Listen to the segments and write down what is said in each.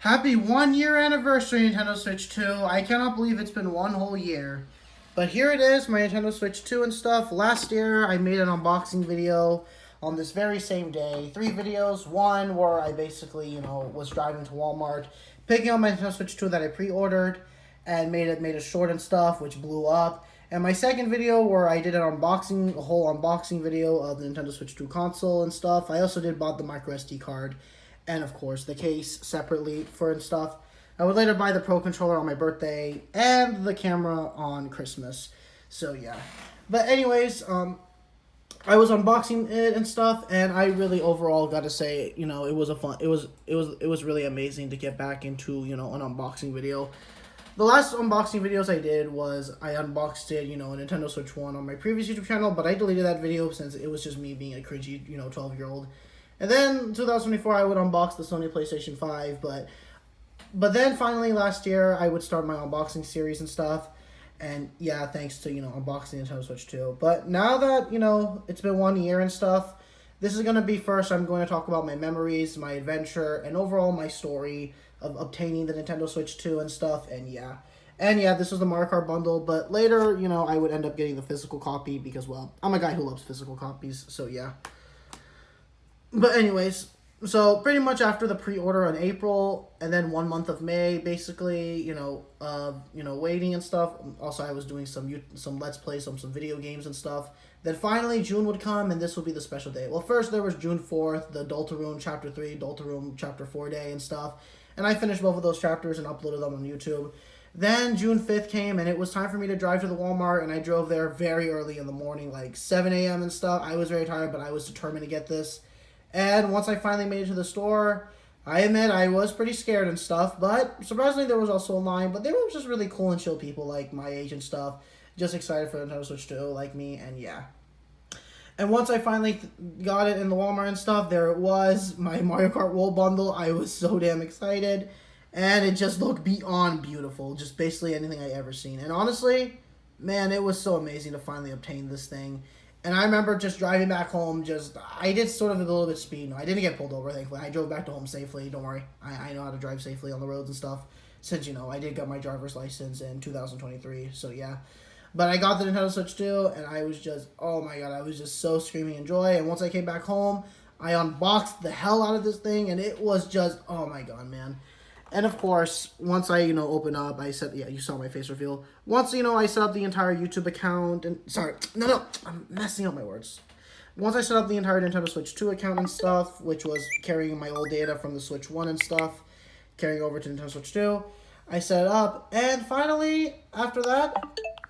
Happy 1 year anniversary, Nintendo Switch 2. I cannot believe it's been one whole year. But here it is, my Nintendo Switch 2 and stuff. Last year, I made an unboxing video on this very same day. 3 videos. One where I basically, was driving to Walmart, picking up my Nintendo Switch 2 that I pre-ordered, and made a short and stuff, which blew up. And my second video where I did a whole unboxing video of the Nintendo Switch 2 console and stuff. I also bought the micro SD card and of course the case separately for and stuff. I would later buy the Pro Controller on my birthday and the camera on Christmas. So yeah. But anyways, I was unboxing it and stuff, and I really overall got to say, it was it was really amazing to get back into, an unboxing video. The last unboxing videos I did was I unboxed it, a Nintendo Switch 1 on my previous YouTube channel, but I deleted that video since it was just me being a cringy, 12-year-old. And then 2024 I would unbox the Sony PlayStation 5, but then finally last year I would start my unboxing series and stuff. And yeah, thanks to, unboxing Nintendo Switch 2. But now that, it's been 1 year and stuff, this is going to be first I'm going to talk about my memories, my adventure, and overall my story of obtaining the Nintendo Switch 2 and stuff, and yeah. And yeah, this was the Mario Kart bundle, but later, I would end up getting the physical copy because, well, I'm a guy who loves physical copies, so yeah. But anyways, so pretty much after the pre-order in April, and then 1 month of May, basically, waiting and stuff. Also, I was doing some Let's Play, some video games and stuff. Then finally, June would come, and this would be the special day. Well, first there was June 4th, the Deltarune Chapter 3, Deltarune Chapter 4 day and stuff. And I finished both of those chapters and uploaded them on YouTube. Then June 5th came, and it was time for me to drive to the Walmart, and I drove there very early in the morning, like 7 a.m. and stuff. I was very tired, but I was determined to get this. And once I finally made it to the store, I admit I was pretty scared and stuff, but surprisingly there was also a line, but they were just really cool and chill people like my age and stuff, just excited for the Nintendo Switch 2 like me, and yeah. And once I finally got it in the Walmart and stuff, there it was, my Mario Kart World Bundle. I was so damn excited, and it just looked beyond beautiful, just basically anything I ever seen. And honestly, man, it was so amazing to finally obtain this thing. And I remember just driving back home, I did sort of a little bit of speed. No, I didn't get pulled over, thankfully. I drove back to home safely, don't worry. I know how to drive safely on the roads and stuff, since, I did get my driver's license in 2023, so yeah. But I got the Nintendo Switch 2, and I was just, oh my god, I was just so screaming in joy. And once I came back home, I unboxed the hell out of this thing, and it was just, oh my god, man. And of course, once I, open up, I said, yeah, you saw my face reveal. Once, I set up the entire YouTube account, and, sorry, no, I'm messing up my words. Once I set up the entire Nintendo Switch 2 account and stuff, which was carrying my old data from the Switch 1 and stuff, carrying over to Nintendo Switch 2, I set it up, and finally, after that,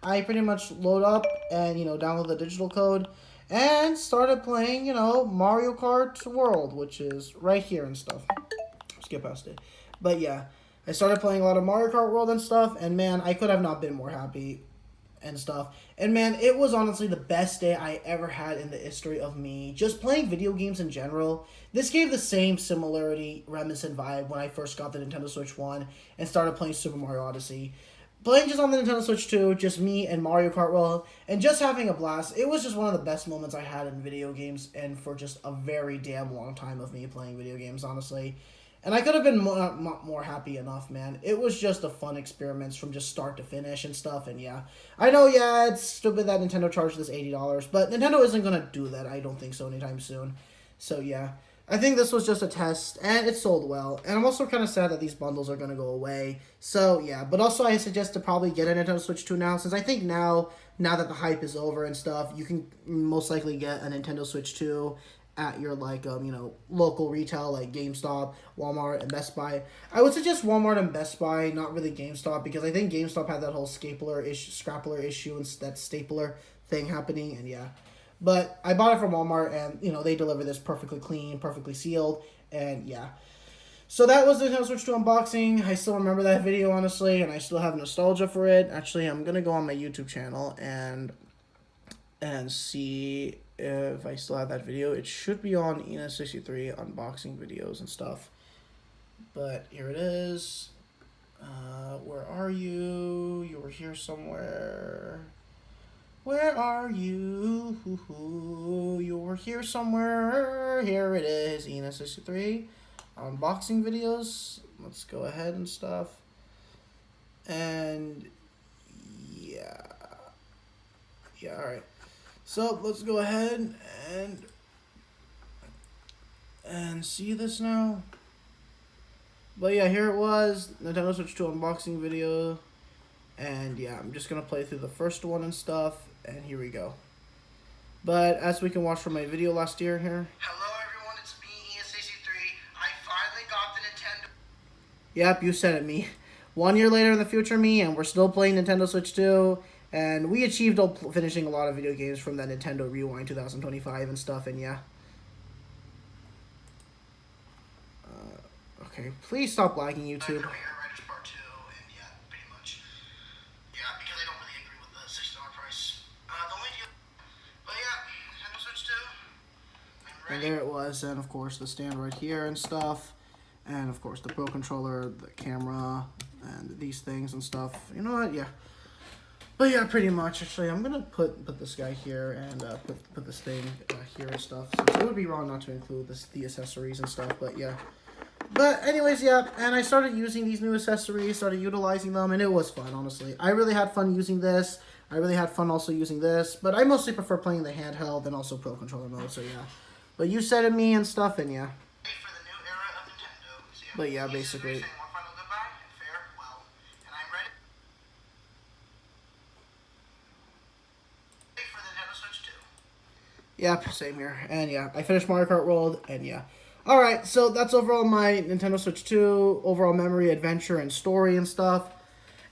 I pretty much load up and, download the digital code, and started playing, Mario Kart World, which is right here and stuff. Skip past it. But yeah, I started playing a lot of Mario Kart World and stuff, and man, I could have not been more happy and stuff. And man, it was honestly the best day I ever had in the history of me. Just playing video games in general. This gave the same similarity, reminiscent vibe when I first got the Nintendo Switch 1 and started playing Super Mario Odyssey. Playing just on the Nintendo Switch 2, just me and Mario Kart World, and just having a blast. It was just one of the best moments I had in video games, and for just a very damn long time of me playing video games, honestly. And I could have been more happy enough, man. It was just a fun experiment from just start to finish and stuff, and yeah. I know, yeah, it's stupid that Nintendo charged us $80, but Nintendo isn't going to do that, I don't think so, anytime soon. So yeah, I think this was just a test, and it sold well. And I'm also kind of sad that these bundles are going to go away. So yeah, but also I suggest to probably get a Nintendo Switch 2 now, since I think now that the hype is over and stuff, you can most likely get a Nintendo Switch 2 at your, local retail, like GameStop, Walmart, and Best Buy. I would suggest Walmart and Best Buy, not really GameStop, because I think GameStop had that whole scrappler issue and that stapler thing happening, and yeah. But I bought it from Walmart, and, they deliver this perfectly clean, perfectly sealed, and yeah. So that was the Nintendo Switch 2 unboxing. I still remember that video, honestly, and I still have nostalgia for it. Actually, I'm going to go on my YouTube channel and see if I still have that video. It should be on Ina63 unboxing videos and stuff. But here it is. Where are you? You were here somewhere. Where are you? You were here somewhere. Here it is, Ina63 unboxing videos. Let's go ahead and stuff. And yeah, all right. So let's go ahead and see this now. But yeah, here it was, Nintendo Switch 2 unboxing video. And yeah, I'm just gonna play through the first one and stuff, and here we go. But as we can watch from my video last year here. Hello everyone, it's me, ES63. I finally got the Nintendo. Yep, you said it, me. 1 year later in the future, me, and we're still playing Nintendo Switch 2. And we achieved finishing a lot of video games from that Nintendo Rewind 2025 and stuff, and yeah. Okay, please stop lagging, YouTube. And there it was, and of course the stand right here and stuff, and of course the Pro Controller, the camera, and these things and stuff. You know what? Yeah. But yeah, pretty much. Actually, I'm gonna put this guy here and put this thing here and stuff. So it would be wrong not to include the accessories and stuff. But yeah. But anyways, yeah. And I started using these new accessories, started utilizing them, and it was fun. Honestly, I really had fun using this. I really had fun also using this. But I mostly prefer playing the handheld and also Pro Controller mode. So yeah. But you said it, me and stuff, and yeah. But yeah, basically. Yep, same here. And yeah, I finished Mario Kart World, and yeah. Alright, so that's overall my Nintendo Switch 2, overall memory, adventure, and story and stuff.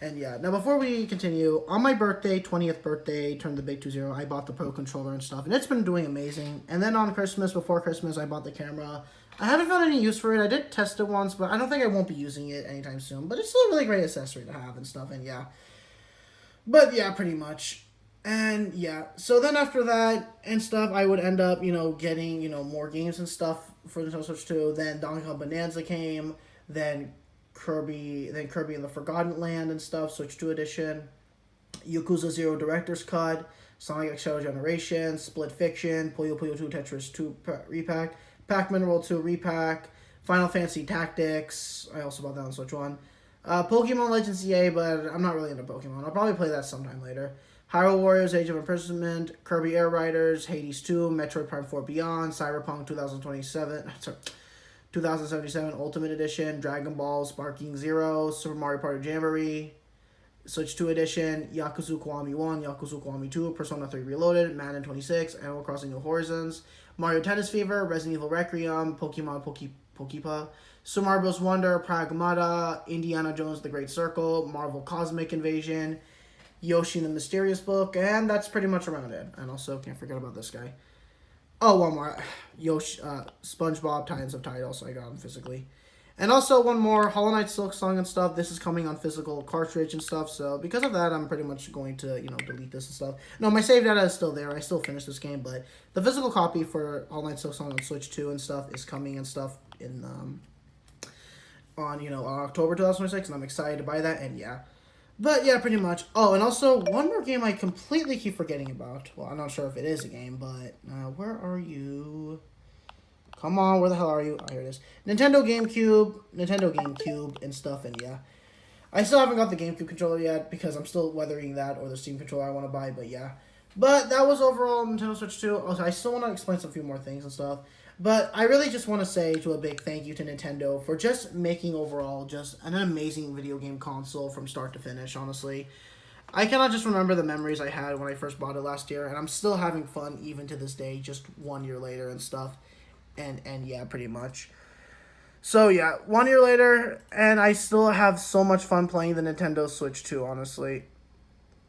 And yeah, now before we continue, on my birthday, 20th birthday, turned the big 20, I bought the Pro Controller and stuff, and it's been doing amazing. And then on Christmas, before Christmas, I bought the camera. I haven't found any use for it. I did test it once, but I don't think I won't be using it anytime soon. But it's still a really great accessory to have and stuff, and yeah. But yeah, pretty much. And yeah, so then after that and stuff, I would end up, getting, more games and stuff for Nintendo Switch 2. Then Donkey Kong Bonanza came, then Kirby and the Forgotten Land and stuff, Switch 2 edition, Yakuza 0 Director's Cut, Sonic X Shadow Generation, Split Fiction, Puyo Puyo 2 Tetris 2 Repack, Pac-Man World 2 Repack, Final Fantasy Tactics, I also bought that on Switch 1, Pokemon Legends EA, but I'm not really into Pokemon, I'll probably play that sometime later, Hyrule Warriors Age of Imprisonment, Kirby Air Riders, Hades 2, Metroid Prime 4 Beyond, Cyberpunk 2077 Ultimate Edition, Dragon Ball Sparking Zero, Super Mario Party Jamboree, Switch 2 Edition, Yakuza Kiwami 1, Yakuza Kiwami 2, Persona 3 Reloaded, Madden 26, Animal Crossing New Horizons, Mario Tennis Fever, Resident Evil Requiem, Pokemon Pokepa, Super Mario Bros. Wonder, Pragmata, Indiana Jones The Great Circle, Marvel Cosmic Invasion, Yoshi and the Mysterious Book, and that's pretty much around it. And also, can't forget about this guy. Oh, one more. Yoshi, SpongeBob Titans of Tide, also I got him physically. And also one more, Hollow Knight Silk Song and stuff. This is coming on physical cartridge and stuff, so because of that, I'm pretty much going to, delete this and stuff. No, my save data is still there. I still finished this game, but the physical copy for Hollow Knight Silk Song on Switch 2 and stuff is coming and stuff in, on October 2026, and I'm excited to buy that, and yeah. But yeah, pretty much. Oh, and also one more game I completely keep forgetting about. Well, I'm not sure if it is a game, but where are you? Come on, where the hell are you? Oh, here it is. Nintendo GameCube, and stuff, and yeah. I still haven't got the GameCube controller yet because I'm still weathering that or the Steam controller I want to buy, but yeah. But that was overall Nintendo Switch 2. Also, I still want to explain some few more things and stuff. But I really just want to say a big thank you to Nintendo for just making overall just an amazing video game console from start to finish, honestly. I cannot just remember the memories I had when I first bought it last year, and I'm still having fun even to this day, just 1 year later and stuff. And yeah, pretty much. So yeah, 1 year later, and I still have so much fun playing the Nintendo Switch 2, honestly.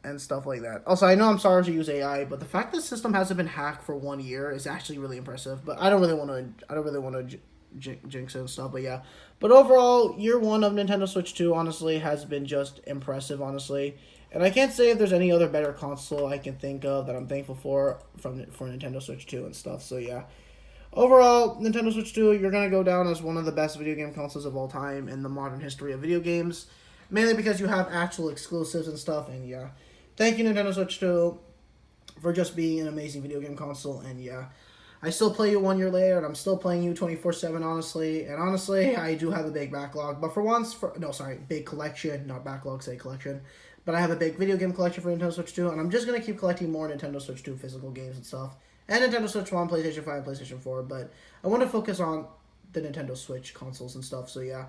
And stuff like that. Also, I know I'm sorry to use AI, but the fact that the system hasn't been hacked for 1 year is actually really impressive. But I don't really want to jinx it and stuff. But yeah. But overall, year one of Nintendo Switch 2 honestly has been just impressive, honestly. And I can't say if there's any other better console I can think of that I'm thankful for Nintendo Switch 2 and stuff. So yeah. Overall, Nintendo Switch 2, you're gonna go down as one of the best video game consoles of all time in the modern history of video games, mainly because you have actual exclusives and stuff. And yeah. Thank you, Nintendo Switch 2, for just being an amazing video game console, and yeah. I still play you 1 year later, and I'm still playing you 24/7, honestly. And honestly, I do have a big backlog. But big collection, not backlog, say collection. But I have a big video game collection for Nintendo Switch 2, and I'm just going to keep collecting more Nintendo Switch 2 physical games and stuff. And Nintendo Switch 1, PlayStation 5, and PlayStation 4. But I want to focus on the Nintendo Switch consoles and stuff, so yeah.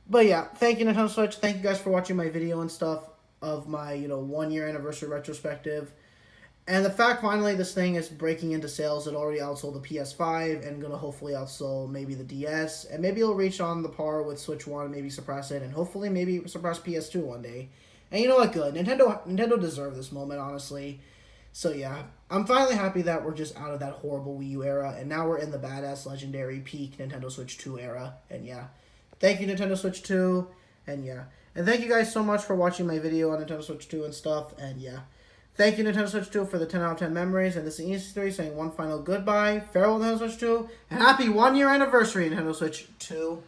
But yeah, thank you, Nintendo Switch. Thank you guys for watching my video and stuff of my, 1 year anniversary retrospective. And the fact finally this thing is breaking into sales, it already outsold the PS5 and gonna hopefully outsell maybe the DS. And maybe it'll reach on the par with Switch 1, maybe surpass it, and hopefully maybe surpass PS2 one day. And you know what, good. Nintendo deserved this moment, honestly. So yeah, I'm finally happy that we're just out of that horrible Wii U era, and now we're in the badass, legendary, peak Nintendo Switch 2 era. And yeah, thank you, Nintendo Switch 2, and yeah. And thank you guys so much for watching my video on Nintendo Switch 2 and stuff, and yeah. Thank you, Nintendo Switch 2, for the 10 out of 10 memories, and this is EC3 saying one final goodbye, farewell, Nintendo Switch 2, and happy 1 year anniversary, Nintendo Switch 2.